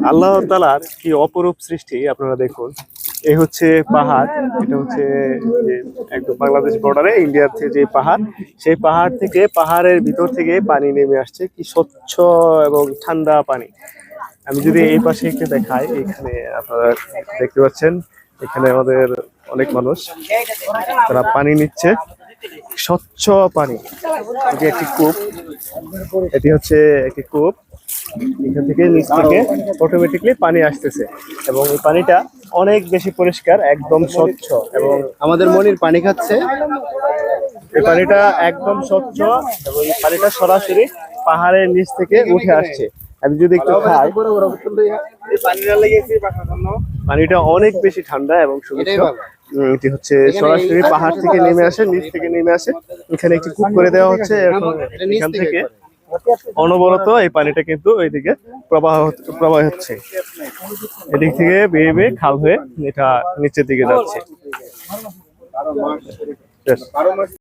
আল্লাহ তাআলার কি অপরূপ সৃষ্টি আপনারা দেখুন। এই হচ্ছে পাহাড়, এটা হচ্ছে যে একদম বাংলাদেশ বর্ডারে ইন্ডিয়ার যে পাহাড়, সেই পাহাড় থেকে পাহাড়ের ভিতর থেকে পানি নেমে আসছে, কি স্বচ্ছ এবং ঠান্ডা পানি। আমি যদি এই পাশে একটু দেখাই, এখানে আপনারা দেখতে পাচ্ছেন এখানে আমাদের অনেক মানুষ তারা পানি নিচ্ছে, স্বচ্ছ পানি। এটি একটি কূপ, এটি হচ্ছে একটি কূপ, এখান থেকে নিচ থেকে অটোমেটিকলি পানি আসতেছে এবং এই পানিটা অনেক বেশি পরিষ্কার, একদম স্বচ্ছ। এবং আমাদের মনির পানি খাচ্ছে। এই পানিটা একদম স্বচ্ছ এবং এই পানিটা সরাসরি পাহাড়ের নিচ থেকে উঠে আসছে। আমি যদি একটু খাই, পানিটা অনেক বেশি ঠান্ডা এবং সুমিষ্ট। এটি হচ্ছে সরাসরি পাহাড় থেকে নেমে আসে, নিচ থেকে নেমে আসে। এখানে একটি কূপ করে দেওয়া হচ্ছে, এখন এখান থেকে অনবরত এই পানিটা কিন্তু ওইদিকে প্রবাহ হচ্ছে, এদিক থেকে বেয়ে বেয়ে খাল হয়ে এটা নিচের দিকে যাচ্ছে।